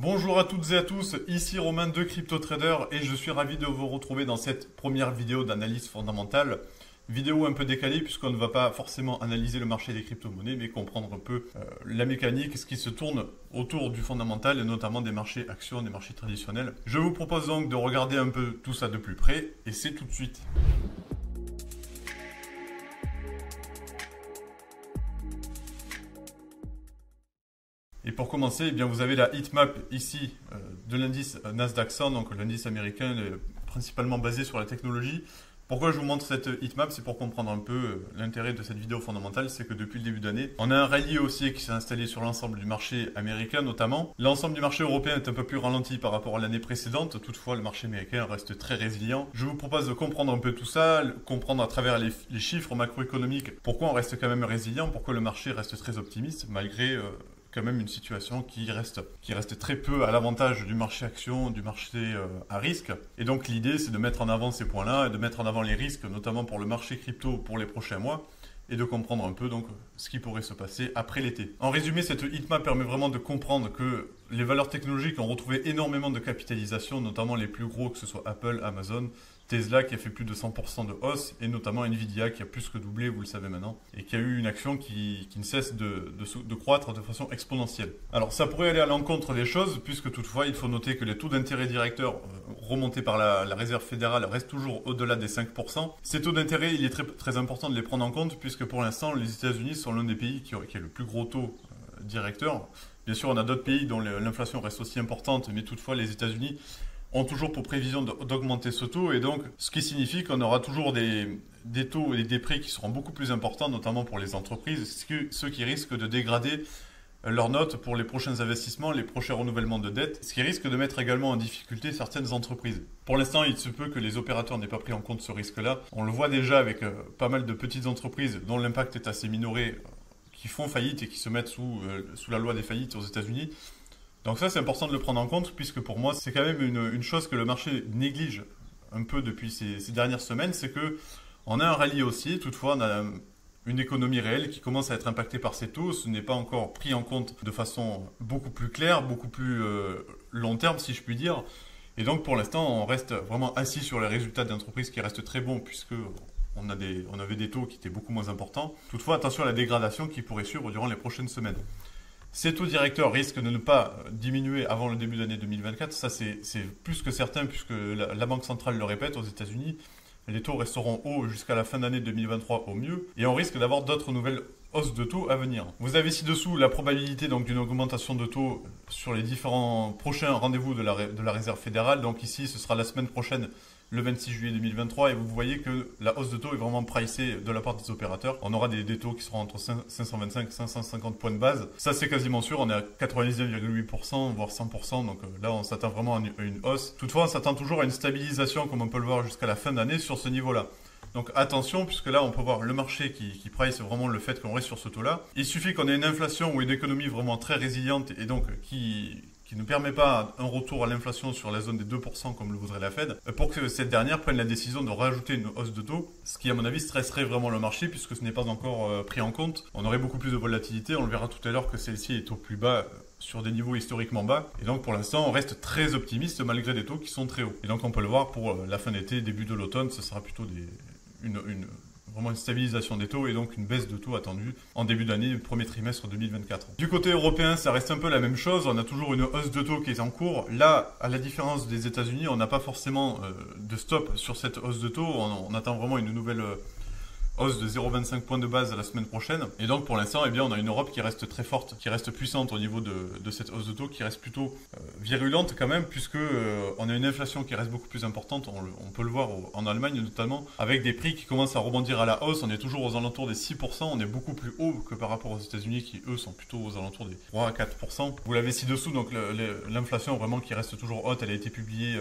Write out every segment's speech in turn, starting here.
Bonjour à toutes et à tous, ici Romain de CryptoTrader et je suis ravi de vous retrouver dans cette première vidéo d'analyse fondamentale. Vidéo un peu décalée puisqu'on ne va pas forcément analyser le marché des crypto-monnaies mais comprendre un peu la mécanique, ce qui se tourne autour du fondamental et notamment des marchés actions, des marchés traditionnels. Je vous propose donc de regarder un peu tout ça de plus près et c'est tout de suite. Et pour commencer, eh bien, vous avez la heatmap ici de l'indice Nasdaq 100, donc l'indice américain principalement basé sur la technologie. Pourquoi je vous montre cette heatmap? C'est pour comprendre un peu l'intérêt de cette vidéo fondamentale, c'est que depuis le début d'année, on a un rallye haussier qui s'est installé sur l'ensemble du marché américain notamment. L'ensemble du marché européen est un peu plus ralenti par rapport à l'année précédente, toutefois le marché américain reste très résilient. Je vous propose de comprendre un peu tout ça, comprendre à travers les chiffres macroéconomiques pourquoi on reste quand même résilient, pourquoi le marché reste très optimiste malgré quand même une situation qui reste très peu à l'avantage du marché action, du marché à risque. Et donc l'idée c'est de mettre en avant ces points-là et de mettre en avant les risques, notamment pour le marché crypto pour les prochains mois, et de comprendre un peu donc ce qui pourrait se passer après l'été. En résumé, cette heatmap permet vraiment de comprendre que les valeurs technologiques ont retrouvé énormément de capitalisation, notamment les plus gros, que ce soit Apple, Amazon, Tesla qui a fait plus de 100% de hausse et notamment Nvidia qui a plus que doublé, vous le savez maintenant, et qui a eu une action qui ne cesse de croître de façon exponentielle. Alors ça pourrait aller à l'encontre des choses puisque toutefois il faut noter que les taux d'intérêt directeurs remontés par la Réserve fédérale restent toujours au-delà des 5%. Ces taux d'intérêt, il est très important de les prendre en compte puisque pour l'instant les États-Unis sont l'un des pays qui a le plus gros taux directeur. Bien sûr on a d'autres pays dont l'inflation reste aussi importante, mais toutefois les États-Unis ont toujours pour prévision d'augmenter ce taux, et donc ce qui signifie qu'on aura toujours des taux et des prix qui seront beaucoup plus importants, notamment pour les entreprises, ceux qui risquent de dégrader leurs notes pour les prochains investissements, les prochains renouvellements de dettes, ce qui risque de mettre également en difficulté certaines entreprises. Pour l'instant, il se peut que les opérateurs n'aient pas pris en compte ce risque-là. On le voit déjà avec pas mal de petites entreprises dont l'impact est assez minoré, qui font faillite et qui se mettent sous la loi des faillites aux États-Unis. Donc ça, c'est important de le prendre en compte, puisque pour moi, c'est quand même une chose que le marché néglige un peu depuis ces dernières semaines, c'est que on a un rallye haussier, toutefois on a une économie réelle qui commence à être impactée par ces taux. Ce n'est pas encore pris en compte de façon beaucoup plus claire, beaucoup plus long terme, si je puis dire. Et donc pour l'instant, on reste vraiment assis sur les résultats d'entreprises qui restent très bons, puisque on avait des taux qui étaient beaucoup moins importants. Toutefois, attention à la dégradation qui pourrait suivre durant les prochaines semaines. Ces taux directeurs risquent de ne pas diminuer avant le début de l'année 2024. Ça, c'est plus que certain puisque la Banque centrale le répète aux États-Unis. Les taux resteront hauts jusqu'à la fin d'année 2023 au mieux. Et on risque d'avoir d'autres nouvelles hausses de taux à venir. Vous avez ci-dessous la probabilité donc d'une augmentation de taux sur les différents prochains rendez-vous de la Réserve fédérale. Donc ici, ce sera la semaine prochaine, le 26 juillet 2023, et vous voyez que la hausse de taux est vraiment pricée de la part des opérateurs. On aura des taux qui seront entre 525 et 550 points de base. Ça, c'est quasiment sûr. On est à 99,8%, voire 100%. Donc là, on s'attend vraiment à une hausse. Toutefois, on s'attend toujours à une stabilisation, comme on peut le voir jusqu'à la fin d'année, sur ce niveau-là. Donc attention, puisque là, on peut voir le marché qui price vraiment le fait qu'on reste sur ce taux-là. Il suffit qu'on ait une inflation ou une économie vraiment très résiliente et donc qui ne permet pas un retour à l'inflation sur la zone des 2% comme le voudrait la Fed, pour que cette dernière prenne la décision de rajouter une hausse de taux, ce qui à mon avis stresserait vraiment le marché puisque ce n'est pas encore pris en compte. On aurait beaucoup plus de volatilité, on le verra tout à l'heure que celle-ci est au plus bas sur des niveaux historiquement bas, et donc pour l'instant on reste très optimiste malgré des taux qui sont très hauts. Et donc on peut le voir pour la fin d'été, début de l'automne, ce sera plutôt vraiment une stabilisation des taux et donc une baisse de taux attendue en début d'année, premier trimestre 2024. Du côté européen, ça reste un peu la même chose. On a toujours une hausse de taux qui est en cours. Là, à la différence des États-Unis, on n'a pas forcément de stop sur cette hausse de taux. On attend vraiment une nouvelle hausse de 0,25 points de base la semaine prochaine. Et donc pour l'instant, eh bien, on a une Europe qui reste très forte, qui reste puissante au niveau de cette hausse de taux, qui reste plutôt virulente quand même, puisque on a une inflation qui reste beaucoup plus importante. On peut le voir en Allemagne notamment, avec des prix qui commencent à rebondir à la hausse. On est toujours aux alentours des 6%. On est beaucoup plus haut que par rapport aux États-Unis, qui eux sont plutôt aux alentours des 3 à 4%. Vous l'avez ci-dessous, donc l'inflation vraiment qui reste toujours haute. Elle a été publiée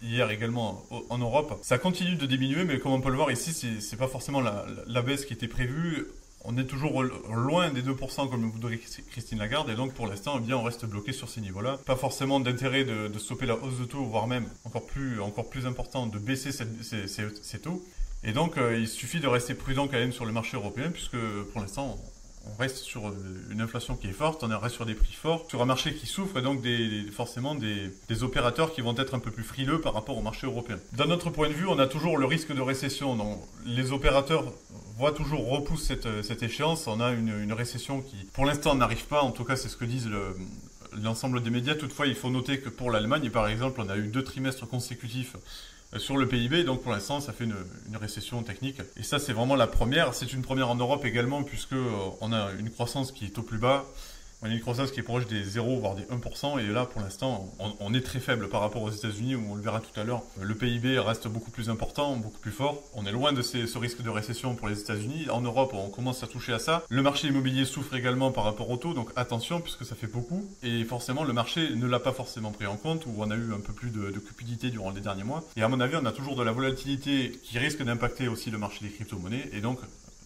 hier également en Europe. Ça continue de diminuer, mais comme on peut le voir ici, c'est pas forcément la baisse qui était prévue. On est toujours loin des 2% comme le voudrait Christine Lagarde, et donc pour l'instant, eh bien, on reste bloqué sur ces niveaux-là. Pas forcément d'intérêt de stopper la hausse de taux, voire même encore plus important de baisser ces taux. Et donc il suffit de rester prudent quand même sur le marché européen, puisque pour l'instant on reste sur une inflation qui est forte, on reste sur des prix forts, sur un marché qui souffre et donc forcément des opérateurs qui vont être un peu plus frileux par rapport au marché européen. D'un autre point de vue, on a toujours le risque de récession. Donc, les opérateurs repoussent cette échéance. On a une récession qui, pour l'instant, n'arrive pas. En tout cas, c'est ce que disent l'ensemble des médias. Toutefois, il faut noter que pour l'Allemagne, par exemple, on a eu 2 trimestres consécutifs sur le PIB, donc pour l'instant ça fait une récession technique. Et ça c'est vraiment la première, c'est une première en Europe également puisque on a une croissance qui est au plus bas, on a une croissance qui est proche des 0 voire des 1%, et là pour l'instant on est très faible par rapport aux États-Unis où on le verra tout à l'heure. Le PIB reste beaucoup plus important, beaucoup plus fort, on est loin de ce risque de récession pour les États-Unis. En Europe on commence à toucher à ça. Le marché immobilier souffre également par rapport au taux, donc attention puisque ça fait beaucoup, et forcément le marché ne l'a pas forcément pris en compte, où on a eu un peu plus de cupidité durant les derniers mois, et à mon avis on a toujours de la volatilité qui risque d'impacter aussi le marché des crypto-monnaies, et donc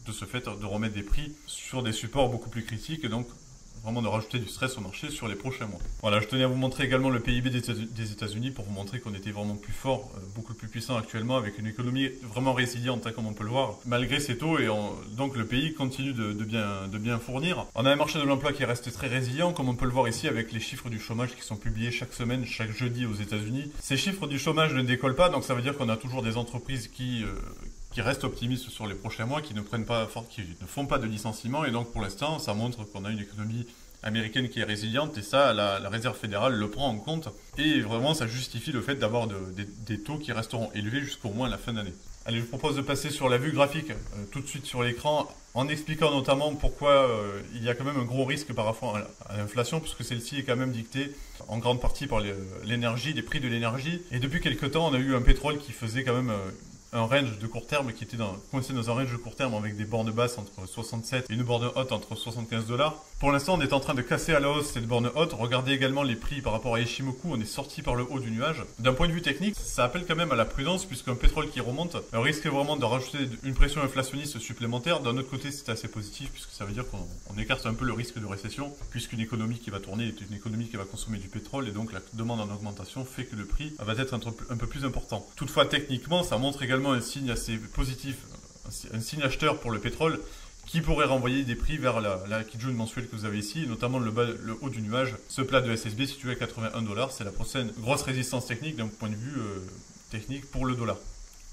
de ce fait de remettre des prix sur des supports beaucoup plus critiques, et donc vraiment de rajouter du stress au marché sur les prochains mois. Voilà, je tenais à vous montrer également le PIB des États-Unis pour vous montrer qu'on était vraiment plus fort, beaucoup plus puissant actuellement, avec une économie vraiment résiliente, comme on peut le voir, malgré ces taux, et donc le pays continue de bien fournir. On a un marché de l'emploi qui reste très résilient, comme on peut le voir ici avec les chiffres du chômage qui sont publiés chaque semaine, chaque jeudi aux États-Unis. Ces chiffres du chômage ne décollent pas, donc ça veut dire qu'on a toujours des entreprises qui restent optimistes sur les prochains mois, qui ne font pas de licenciements, et donc pour l'instant ça montre qu'on a une économie américaine qui est résiliente, et ça la Réserve fédérale le prend en compte, et vraiment ça justifie le fait d'avoir des taux qui resteront élevés jusqu'au moins la fin d'année. Allez, je vous propose de passer sur la vue graphique tout de suite sur l'écran, en expliquant notamment pourquoi il y a quand même un gros risque par rapport à l'inflation, puisque celle-ci est quand même dictée en grande partie par l'énergie, les prix de l'énergie, et depuis quelques temps on a eu un pétrole qui faisait quand même un range de court terme qui était coincé dans un range de court terme avec des bornes basses entre 67 et une borne haute entre 75 $. Pour l'instant, on est en train de casser à la hausse cette borne haute. Regardez également les prix par rapport à Ishimoku, on est sorti par le haut du nuage. D'un point de vue technique, ça appelle quand même à la prudence puisqu'un pétrole qui remonte risque vraiment de rajouter une pression inflationniste supplémentaire. D'un autre côté, c'est assez positif puisque ça veut dire qu'on écarte un peu le risque de récession, puisqu'une économie qui va tourner est une économie qui va consommer du pétrole, et donc la demande en augmentation fait que le prix va être un peu plus important. Toutefois, techniquement, ça montre également un signe assez positif, un signe acheteur pour le pétrole qui pourrait renvoyer des prix vers la Kijun mensuelle que vous avez ici, notamment le haut du nuage, ce plat de SSB situé à 81 $. C'est la prochaine grosse résistance technique d'un point de vue technique pour le dollar.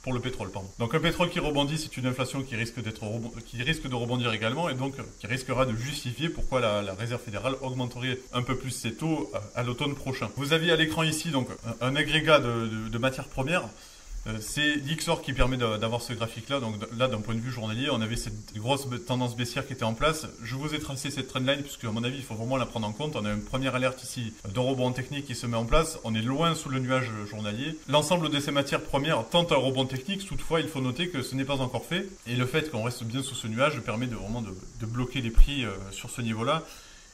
Pour le pétrole, pardon. Donc un pétrole qui rebondit, c'est une inflation qui risque de rebondir également, et donc qui risquera de justifier pourquoi la Réserve fédérale augmenterait un peu plus ses taux à l'automne prochain. Vous aviez à l'écran ici donc un agrégat de matières premières. C'est l'Ixor qui permet d'avoir ce graphique-là. Donc là, d'un point de vue journalier, on avait cette grosse tendance baissière qui était en place. Je vous ai tracé cette trendline puisque, à mon avis, il faut vraiment la prendre en compte. On a une première alerte ici de rebond technique qui se met en place. On est loin sous le nuage journalier. L'ensemble de ces matières premières tente un rebond technique. Toutefois, il faut noter que ce n'est pas encore fait. Et le fait qu'on reste bien sous ce nuage permet vraiment de bloquer les prix sur ce niveau-là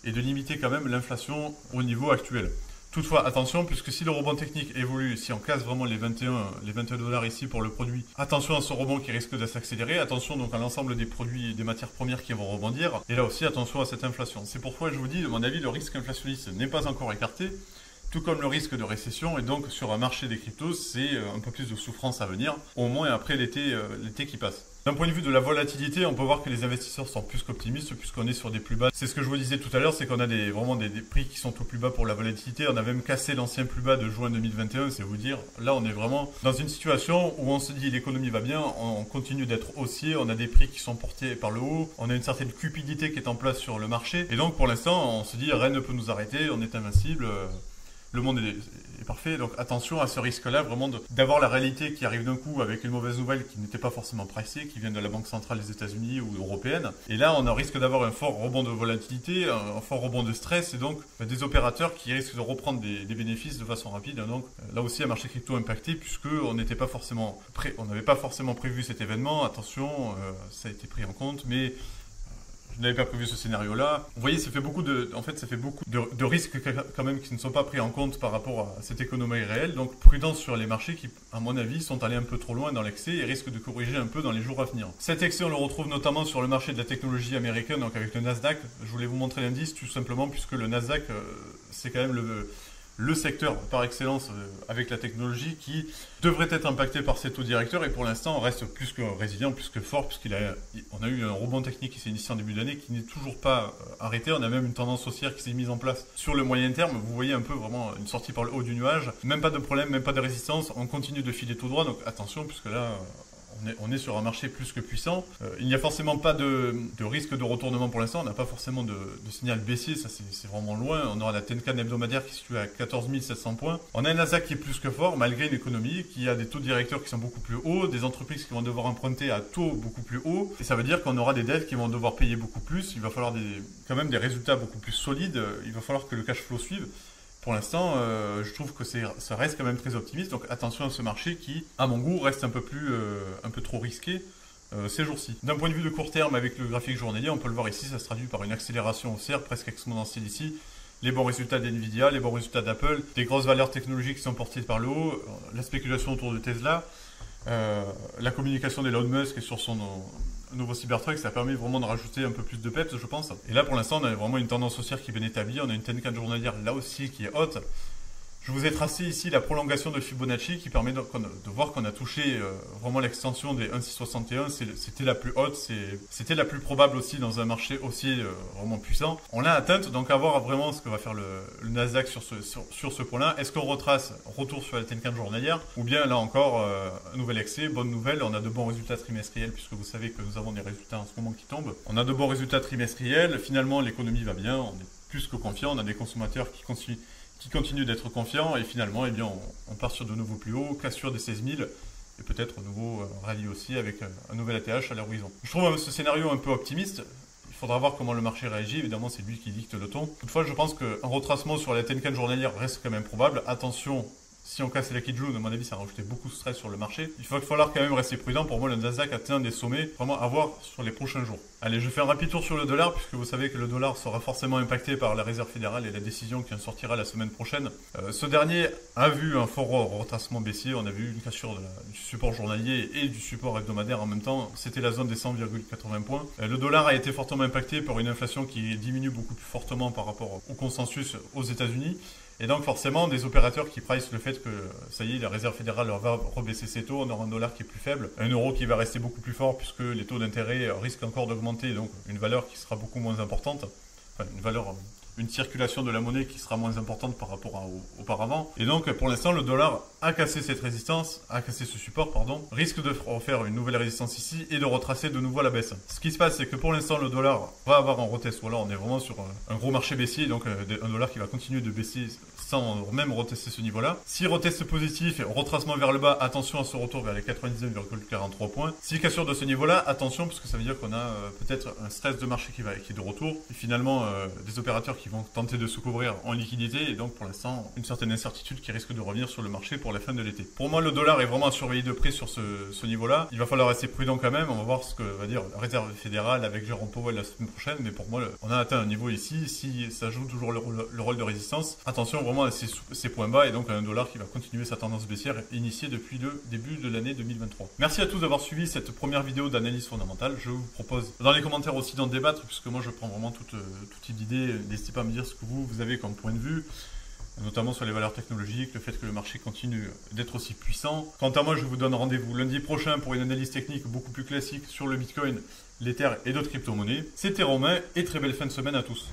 et de limiter quand même l'inflation au niveau actuel. Toutefois, attention, puisque si le rebond technique évolue, si on casse vraiment les 21 $ ici pour le produit, attention à ce rebond qui risque de s'accélérer, attention donc à l'ensemble des produits et des matières premières qui vont rebondir, et là aussi attention à cette inflation. C'est pourquoi je vous dis, à mon avis, le risque inflationniste n'est pas encore écarté, tout comme le risque de récession, et donc sur un marché des cryptos, c'est un peu plus de souffrance à venir, au moins après l'été qui passe. D'un point de vue de la volatilité, on peut voir que les investisseurs sont plus qu'optimistes puisqu'on est sur des plus bas. C'est ce que je vous disais tout à l'heure, c'est qu'on a vraiment des prix qui sont au plus bas pour la volatilité. On a même cassé l'ancien plus bas de juin 2021, c'est vous dire. Là, on est vraiment dans une situation où on se dit l'économie va bien, on continue d'être haussier, on a des prix qui sont portés par le haut, on a une certaine cupidité qui est en place sur le marché. Et donc, pour l'instant, on se dit rien ne peut nous arrêter, on est invincible. Le monde est parfait, donc attention à ce risque-là, vraiment d'avoir la réalité qui arrive d'un coup avec une mauvaise nouvelle qui n'était pas forcément pricée, qui vient de la Banque centrale des États-Unis ou européenne. Et là, on risque d'avoir un fort rebond de volatilité, un fort rebond de stress, et donc des opérateurs qui risquent de reprendre des bénéfices de façon rapide. Donc là aussi, un marché crypto impacté, puisqu'on n'était pas forcément on n'avait pas forcément prévu cet événement. Attention, ça a été pris en compte, mais je n'avais pas prévu ce scénario-là. Vous voyez, ça fait beaucoup de risques quand même qui ne sont pas pris en compte par rapport à cette économie réelle. Donc prudence sur les marchés qui, à mon avis, sont allés un peu trop loin dans l'excès et risquent de corriger un peu dans les jours à venir. Cet excès, on le retrouve notamment sur le marché de la technologie américaine, donc avec le Nasdaq. Je voulais vous montrer l'indice tout simplement puisque le Nasdaq, c'est quand même le secteur par excellence avec la technologie qui devrait être impacté par ces taux directeurs et pour l'instant on reste plus que résilient, plus que fort puisqu'on a eu un rebond technique qui s'est initié en début d'année qui n'est toujours pas arrêté. On a même une tendance haussière qui s'est mise en place sur le moyen terme. Vous voyez un peu vraiment une sortie par le haut du nuage. Même pas de problème, même pas de résistance. On continue de filer tout droit donc attention puisque là... On est sur un marché plus que puissant. Il n'y a forcément pas de risque de retournement pour l'instant. On n'a pas forcément de signal baissier. Ça, c'est vraiment loin. On aura la Tenkan hebdomadaire qui se situe à 14 700 points. On a un Nasdaq qui est plus que fort, malgré une économie qui a des taux directeurs qui sont beaucoup plus hauts, des entreprises qui vont devoir emprunter à taux beaucoup plus hauts. Et ça veut dire qu'on aura des dettes qui vont devoir payer beaucoup plus. Il va falloir quand même des résultats beaucoup plus solides. Il va falloir que le cash flow suive. Pour l'instant, je trouve que ça reste quand même très optimiste. Donc attention à ce marché qui, à mon goût, reste un peu trop risqué ces jours-ci. D'un point de vue de court terme, avec le graphique journalier, on peut le voir ici, ça se traduit par une accélération haussière presque exponentielle ici. Les bons résultats d'NVIDIA, les bons résultats d'Apple, des grosses valeurs technologiques qui sont portées par le haut, la spéculation autour de Tesla, la communication d'Elon Musk sur son nouveau Cybertruck, ça permet vraiment de rajouter un peu plus de peps, je pense. Et là, pour l'instant, on a vraiment une tendance haussière qui est bien établie. On a une Tenkan journalière là aussi qui est haute. Je vous ai tracé ici la prolongation de Fibonacci qui permet de voir qu'on a touché vraiment l'extension des 1,661. C'était la plus haute, c'était la plus probable aussi dans un marché haussier vraiment puissant. On l'a atteinte, donc à voir vraiment ce que va faire le Nasdaq sur ce point-là. Est-ce qu'on retrace retour sur la Tenkan journalière ou bien là encore un nouvel excès? Bonne nouvelle, on a de bons résultats trimestriels puisque vous savez que nous avons des résultats en ce moment qui tombent. On a de bons résultats trimestriels, finalement l'économie va bien, on est plus que confiant, on a des consommateurs qui continuent d'être confiants et finalement eh bien, on part sur de nouveaux plus hauts, cassure des 16 000 et peut-être un nouveau rallye aussi avec un nouvel ATH à l'horizon. Je trouve ce scénario un peu optimiste. Il faudra voir comment le marché réagit. Évidemment, c'est lui qui dicte le ton. Toutefois, je pense qu'un retracement sur la Tenkan journalière reste quand même probable. Attention, si on casse la Kijun, à mon avis, ça va rajouter beaucoup de stress sur le marché. Il va falloir quand même rester prudent. Pour moi, le Nasdaq atteint des sommets vraiment à voir sur les prochains jours. Allez, je fais un rapide tour sur le dollar, puisque vous savez que le dollar sera forcément impacté par la Réserve fédérale et la décision qui en sortira la semaine prochaine. Ce dernier a vu un fort retracement baissier. On a vu une cassure du support journalier et du support hebdomadaire en même temps. C'était la zone des 100,80 points. Le dollar a été fortement impacté par une inflation qui diminue beaucoup plus fortement par rapport au consensus aux États-Unis. Et donc forcément, des opérateurs qui pricent le fait que, ça y est, la Réserve fédérale va rebaisser ses taux, on aura un dollar qui est plus faible, un euro qui va rester beaucoup plus fort puisque les taux d'intérêt risquent encore d'augmenter, donc une valeur qui sera beaucoup moins importante, enfin une circulation de la monnaie qui sera moins importante par rapport à auparavant. Et donc, pour l'instant, le dollar a cassé cette résistance, a cassé ce support, risque de refaire une nouvelle résistance ici et de retracer de nouveau à la baisse. Ce qui se passe, c'est que pour l'instant, le dollar va avoir un retest. Voilà, on est vraiment sur un gros marché baissier, donc un dollar qui va continuer de baisser sans même retester ce niveau-là. Si retest positif et retracement vers le bas, attention à ce retour vers les 99,43 points. Si cassure de ce niveau-là, attention, parce que ça veut dire qu'on a peut-être un stress de marché qui est de retour. Et finalement, des opérateurs qui vont tenter de se couvrir en liquidité et donc pour l'instant une certaine incertitude qui risque de revenir sur le marché pour la fin de l'été. Pour moi, le dollar est vraiment à surveiller de près sur ce niveau-là. Il va falloir rester prudent quand même. On va voir ce que va dire la Réserve fédérale avec Jérôme Powell la semaine prochaine, mais pour moi on a atteint un niveau ici. Si ça joue toujours le rôle de résistance, attention vraiment à ces points bas et donc à un dollar qui va continuer sa tendance baissière initiée depuis le début de l'année 2023. Merci à tous d'avoir suivi cette première vidéo d'analyse fondamentale. Je vous propose dans les commentaires aussi d'en débattre puisque moi je prends vraiment toute type d'idée. N'hésitez pas à me dire ce que vous avez comme point de vue, notamment sur les valeurs technologiques, le fait que le marché continue d'être aussi puissant. Quant à moi, je vous donne rendez-vous lundi prochain pour une analyse technique beaucoup plus classique sur le Bitcoin, l'Ether et d'autres crypto-monnaies. C'était Romain et très belle fin de semaine à tous.